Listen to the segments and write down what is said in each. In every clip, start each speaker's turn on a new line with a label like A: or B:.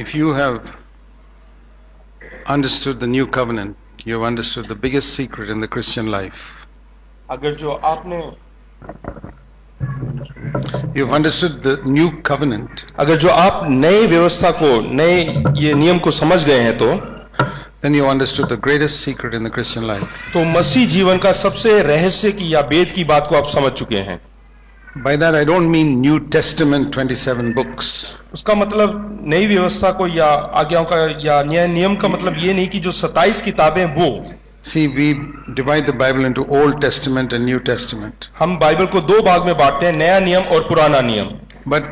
A: If you have understood the new covenant, you have understood the biggest secret in the Christian life.
B: अगर जो आपने
A: You have understood the new covenant,
B: अगर जो आप नई व्यवस्था को, नए ये नियम को समझ गए हैं, तो
A: then you understood the greatest secret in the Christian life.
B: तो मसीह जीवन का सबसे रहस्य की या वेद की बात को आप समझ चुके हैं।
A: By that I don't mean New Testament 27 books.
B: उसका मतलब नई व्यवस्था को या आज्ञाओं का या न्याय नियम का मतलब ये नहीं कि जो 27 किताबें वो।
A: See, we divide the Bible into Old Testament and New Testament.
B: हम बाइबल को दो भाग में बांटते हैं, नया नियम और पुराना नियम।
A: But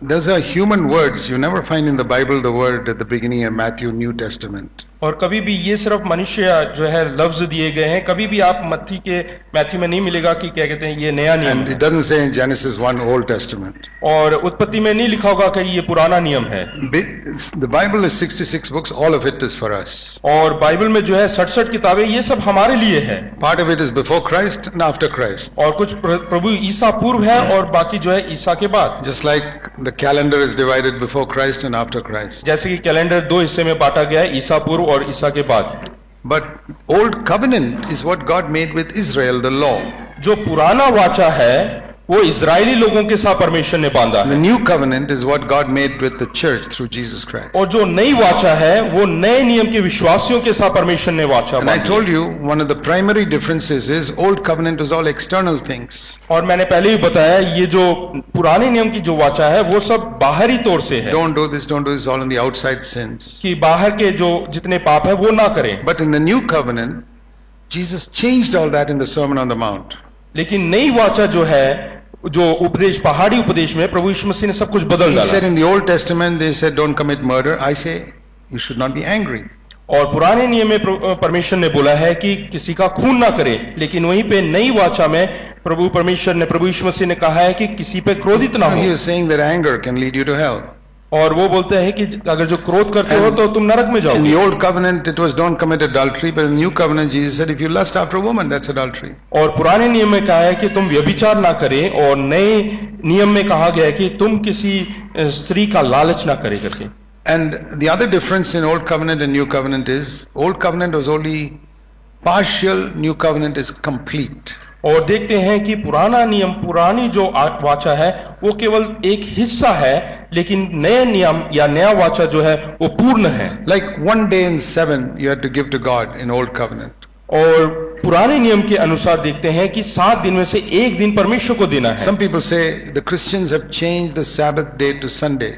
A: those are human words. You never find in the Bible the word at the beginning of Matthew, New Testament.
B: और कभी भी ये सिर्फ मनुष्य जो है लफ्ज दिए गए हैं, कभी भी आप मैथ्यू में नहीं मिलेगा कि क्या कहते हैं ये नया नियम
A: And
B: है।
A: it doesn't say in Genesis 1 Old Testament.
B: और उत्पत्ति में नहीं लिखा होगा कि ये पुराना नियम है।
A: The Bible is 66 books. All of it is for us.
B: और बाइबल में जो है 67 किताबें, ये सब हमारे लिए है।
A: Part of it is before Christ and after Christ.
B: और कुछ प्रभु ईसा पूर्व है और बाकी जो है ईसा के बाद।
A: Just like the calendar is divided before Christ and after Christ.
B: जैसे कि कैलेंडर दो हिस्से में बांटा गया है, ईसा पूर्व और ईसा के बाद।
A: But Old Covenant is what God made with Israel, the law.
B: जो पुराना वाचा है वो इजरायली लोगों के साथ परमेश्वर ने बांधा
A: The
B: है,
A: New Covenant is what God made with the church through Jesus Christ.
B: और जो नई वाचा है वो नए नियम के विश्वासियों के साथ परमेश्वर ने वाचा
A: And I
B: बांधी
A: told
B: है।
A: you one of the primary differences is Old Covenant was all external things.
B: और मैंने पहले ही बताया ये जो पुराने नियम की जो वाचा है वो सब बाहरी तौर से है
A: Don't do this, all in the outside sins.
B: कि बाहर के जो जितने पाप है वो ना करें।
A: But in the New Covenant, Jesus changed all that in the Sermon on the Mount.
B: लेकिन नई वाचा जो है, जो उपदेश, पहाड़ी उपदेश में प्रभु यीशु मसीह ने सब कुछ बदल
A: He said
B: डाला।
A: in the Old Testament, they said don't commit murder. I say you should not be angry.
B: और पुराने नियम में परमेश्वर ने बोला है कि किसी का खून ना करे, लेकिन वहीं पे नई वाचा में प्रभु यीशु मसीह ने कहा है कि किसी पे क्रोधित ना
A: He
B: हो।
A: was saying that anger can lead you to hell.
B: और वो बोलते हैं कि अगर जो क्रोध करते हो तो तुम नरक में
A: In
B: जाओगे।
A: the Old Covenant, it was don't commit adultery, but in the New Covenant, Jesus said if you lust after a woman, that's adultery.
B: और पुराने नियम में कहा है कि तुम व्यभिचार ना करें, और नए नियम में कहा गया है कि तुम किसी स्त्री का लालच ना करे करके।
A: And the other difference in Old Covenant and New Covenant is Old Covenant was only partial, New Covenant is complete.
B: और देखते हैं कि पुराना नियम, पुरानी जो वाचा है वो केवल एक हिस्सा है, लेकिन नए नियम या नया वाचा जो है वो पूर्ण है।
A: Like 1 day in 7 you had to give to God in Old Covenant.
B: और पुराने नियम के अनुसार देखते हैं कि 7 दिन में से एक दिन परमेश्वर को देना है।
A: Some people say the Christians have changed the Sabbath day to Sunday.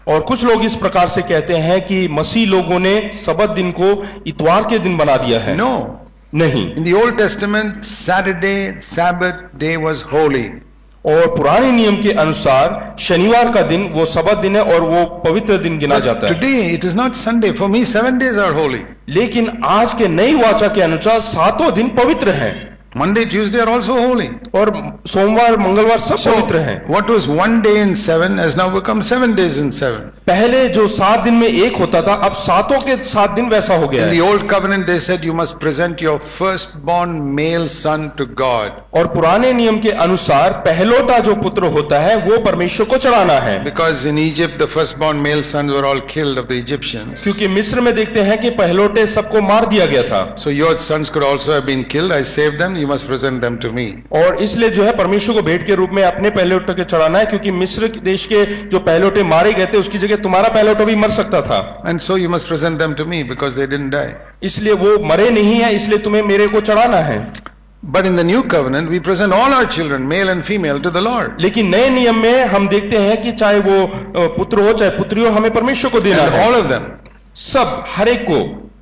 B: और कुछ लोग इस प्रकार से कहते हैं कि मसीह लोगों ने सबत दिन को इतवार के दिन बना दिया है।
A: No.
B: नहीं,
A: In the Old Testament, Saturday, Sabbath day was holy.
B: और पुराने नियम के अनुसार शनिवार का दिन वो सबत दिन है और वो पवित्र दिन गिना
A: But
B: जाता है।
A: today it is not Sunday. For me, 7 days are holy.
B: लेकिन आज के नई वाचा के अनुसार 7 दिन पवित्र हैं,
A: Monday, Tuesday are also holy.
B: और सोमवार मंगलवार सब
A: So,
B: पवित्र हैं।
A: what was 1 day in 7 has now become 7 days in 7.
B: पहले जो 7 दिन में एक होता था, अब 7 के 7 दिन वैसा हो गया
A: In the
B: है।
A: Old Covenant, they said you must present your firstborn male son to God.
B: और पुराने नियम के अनुसार पहलोटा जो पुत्र होता है वो परमेश्वर को चढ़ाना है,
A: Because in Egypt, the firstborn male sons were all killed of the Egyptians.
B: क्योंकि मिस्र में देखते हैं कि पहलोटे सबको मार दिया गया था।
A: So your sons could also have been killed. I saved them. You must present them to me.
B: और इसलिए जो है परमेश्वर को भेंट के रूप में अपने पहलोटे के चढ़ाना है, क्योंकि मिस्र देश के जो पहलोटे मारे गए थे उसकी जगह तुम्हारा पहलोटा भी मर सकता था।
A: And so you must present them to me because they didn't die.
B: इसलिए वो मरे नहीं है, इसलिए तुम्हें मेरे को चढ़ाना है।
A: But in the New Covenant, we present all our children, male and female, to the Lord.
B: लेकिन नए नियम में हम देखते हैं कि चाहे वो पुत्र हो चाहे पुत्री हो, हमें परमेश्वर को देना
A: And
B: है,
A: all of them.
B: सब, हर एक को।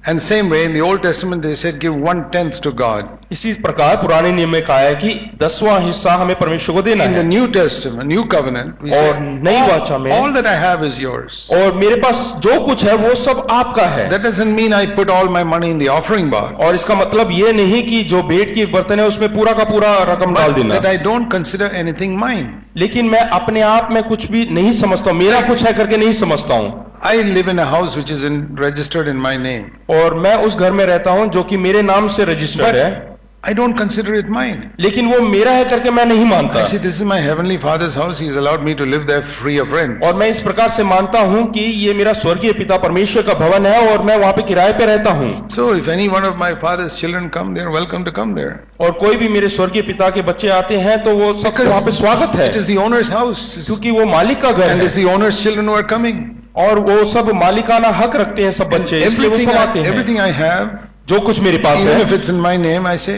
A: And same way, in the Old Testament, they said give 1/10 to God.
B: इसी प्रकार पुराने नियम में कहा है कि 10वां हिस्सा हमें परमेश्वर को देना
A: In the
B: है।
A: New Testament, New Covenant, we
B: और
A: say
B: नई वाचा में
A: all that I have is yours.
B: और मेरे पास जो कुछ है वो सब आपका है।
A: That doesn't mean I put all my money in the offering box.
B: और इसका मतलब ये नहीं कि जो भेंट की बर्तन है उसमें पूरा का पूरा रकम डाल
A: But
B: देना,
A: that I don't consider anything mine.
B: लेकिन मैं अपने आप में कुछ भी नहीं समझता हूँ, मेरा कुछ है करके नहीं समझता हूँ।
A: I live in a house which is registered in my name.
B: और मैं उस घर में रहता हूँ जो कि मेरे नाम से रजिस्टर्ड है।
A: I don't consider it mine.
B: लेकिन वो मेरा है करके मैं नहीं मानता।
A: I see, this is my heavenly Father's house. He's allowed me to live there free of rent.
B: और मैं इस प्रकार से मानता हूं कि ये मेरा स्वर्गीय पिता परमेश्वर का भवन है और मैं वहां पे किराए पे रहता हूं।
A: So if any one of my Father's children come, they are welcome to come there.
B: और कोई भी मेरे स्वर्गीय पिता के बच्चे आते हैं तो वो सबका वहां पे स्वागत है,
A: It is the owner's house.
B: क्योंकि वो मालिक का घर
A: And
B: है
A: it's the owner's children who are coming.
B: और वो सब मालिकाना हक रखते हैं सब बच्चे, इसलिए वो सब आते हैं।
A: Everything I have,
B: जो कुछ मेरे पास
A: even if
B: है,
A: it's in my name, I say,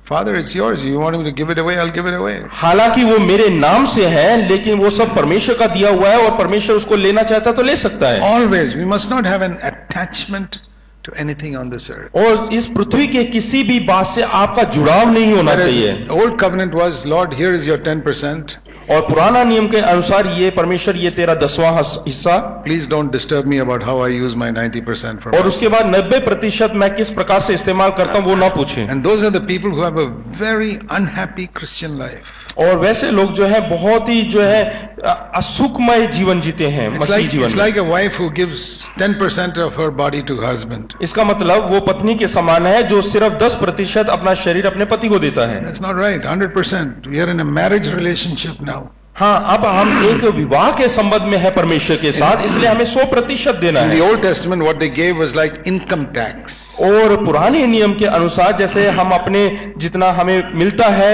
A: Father, it's yours. You want me to give it away? I'll give it away.
B: हालांकि वो मेरे नाम से है लेकिन वो सब परमेश्वर का दिया हुआ है और परमेश्वर उसको लेना चाहता तो ले सकता है।
A: Always, we must not have an attachment to anything on this earth.
B: और इस पृथ्वी के किसी भी बात से आपका जुड़ाव नहीं होना चाहिए।
A: Whereas old covenant was, Lord, here is your 10%.
B: और पुराना नियम के अनुसार ये परमेश्वर ये तेरा 10वां हिस्सा,
A: Please don't disturb me about how I use my 90% for
B: और
A: myself.
B: उसके बाद 90% मैं किस प्रकार से इस्तेमाल करता हूं वो ना पूछें।
A: And those are the people who have a very unhappy Christian life.
B: और वैसे लोग जो है बहुत ही जो है असुखमय जीवन जीते हैं मसीही
A: It's
B: जीवन में।
A: like a wife who gives 10% of her body to her husband.
B: इसका मतलब वो पत्नी के समान है जो सिर्फ 10% अपना शरीर अपने पति को देता है।
A: That's not right. 100%. We are in a marriage relationship now.
B: हाँ, अब हम एक विवाह के संबंध में है परमेश्वर के साथ, इसलिए हमें 100% देना
A: In
B: है।
A: the Old Testament, what they gave was like income tax.
B: और पुराने नियम के अनुसार जैसे हम अपने जितना हमें मिलता है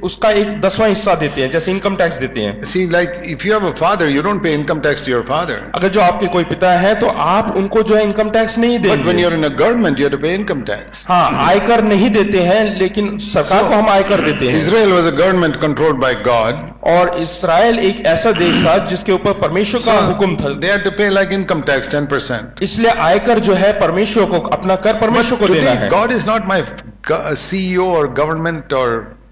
B: उसका एक 10वां हिस्सा देते हैं, जैसे इनकम टैक्स देते हैं।
A: See, like if you have a father, you don't pay income tax to your father.
B: अगर जो आपके कोई पिता है तो आप उनको जो है इनकम टैक्स नहीं
A: But when
B: देंगे।
A: you're in a government, you have to pay income tax.
B: हाँ, आयकर नहीं देते हैं लेकिन सरकार को हम आयकर देते हैं।
A: Israel was a government controlled by God.
B: और इसराइल एक ऐसा देश था जिसके ऊपर परमेश्वर का हुक्म था,
A: They had to pay like income tax 10%.
B: इसलिए आयकर जो है परमेश्वर को अपना कर परमेश्वर को देना
A: Today,
B: है।
A: God is not my CEO or government or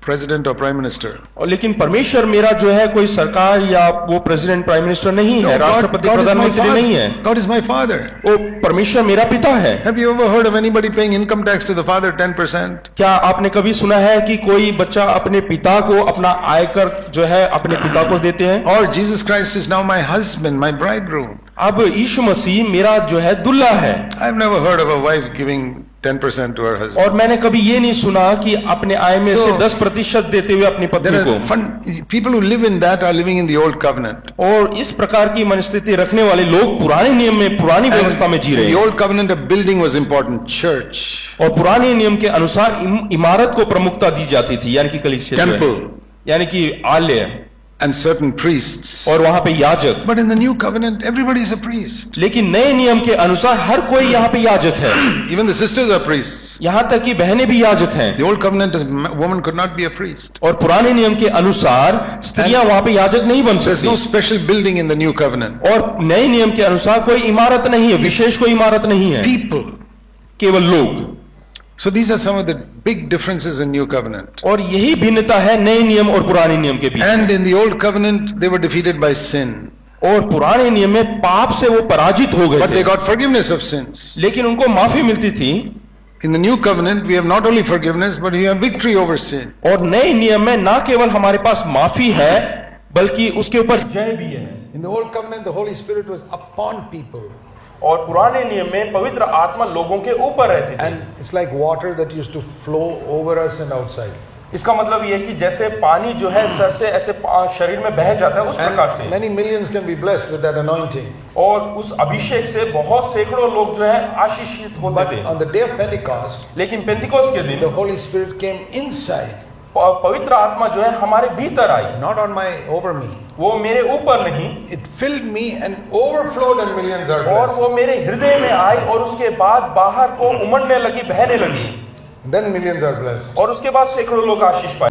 A: president or prime minister.
B: और लेकिन परमेश्वर मेरा जो है कोई सरकार या वो प्रेसिडेंट प्राइम मिनिस्टर नहीं है, राष्ट्रपति
A: God is my
B: प्रधानमंत्री नहीं है।
A: father. God is my father.
B: वो परमेश्वर मेरा पिता है।
A: Have you ever heard of anybody paying income tax to the father 10%?
B: क्या आपने कभी सुना है कि कोई बच्चा अपने पिता को अपना आयकर जो है अपने पिता को देते हैं?
A: Or Jesus Christ is now my husband, my bridegroom.
B: अब यीशु मसीह मेरा जो है दुल्हा है।
A: I've never heard of a wife giving 10% to her husband.
B: और मैंने कभी ये नहीं सुना कि अपने आय में से 10% देते हुए अपनी पत्नी
A: There
B: को।
A: are people who live in that are living in the old covenant.
B: और इस प्रकार की मनस्थिति रखने वाले लोग पुराने नियम में पुरानी व्यवस्था में जी रहे
A: In the
B: हैं।
A: old covenant, a building was important, church,
B: और पुराने नियम के अनुसार इमारत को प्रमुखता दी जाती थी, यानी कि कलीसिया जो है,
A: temple,
B: यानी कि आलय
A: and certain priests.
B: और वहां पे याजक।
A: But in the new covenant, everybody is a priest.
B: लेकिन नए नियम के अनुसार हर कोई यहाँ पे याजक है,
A: Even the sisters are priests.
B: यहाँ तक कि बहनें भी याजक हैं।
A: The old covenant, a woman could not be a priest.
B: और पुराने नियम के अनुसार स्त्रियां वहां पे याजक नहीं बन
A: There's no
B: सकती।
A: special building in the new covenant.
B: और नए नियम के अनुसार कोई इमारत नहीं है, विशेष कोई इमारत नहीं है,
A: People.
B: केवल लोग।
A: So these are some of the big differences in new covenant.
B: और यही भिन्नता है नए नियम और पुराने नियम के बीच।
A: And in the old covenant, they were defeated by sin.
B: और पुराने नियम में पाप से वो पराजित हो गए
A: But they
B: थे,
A: got forgiveness of sins.
B: लेकिन उनको माफी मिलती थी।
A: In the new covenant, we have not only forgiveness, but we have victory over sin.
B: और नए नियम में ना केवल हमारे पास माफी है बल्कि उसके ऊपर जय भी है।
A: In the old covenant, the Holy Spirit was upon people.
B: और पुराने नियम में पवित्र आत्मा लोगों के ऊपर रहती थी।
A: And it's like water that used to flow over us and outside.
B: इसका मतलब ये कि जैसे पानी जो है सर से ऐसे शरीर में बह जाता है उस प्रकार से।
A: And many millions can be blessed with that anointing.
B: और उस अभिषेक से बहुत सैकड़ों लोग जो है आशीषित होते
A: But
B: थे।
A: on the day of Pentecost,
B: लेकिन पेंतिकोस्त के दिन
A: the Holy Spirit came inside,
B: पवित्र आत्मा जो है हमारे भीतर आई,
A: not on my, over me.
B: वो मेरे ऊपर नहीं,
A: It filled me and overflowed and millions are
B: और
A: blessed.
B: वो मेरे हृदय में आई और उसके बाद बाहर को उमड़ने लगी, बहने लगी,
A: Then millions are blessed.
B: और उसके बाद सैकड़ों लोग आशीष पाए।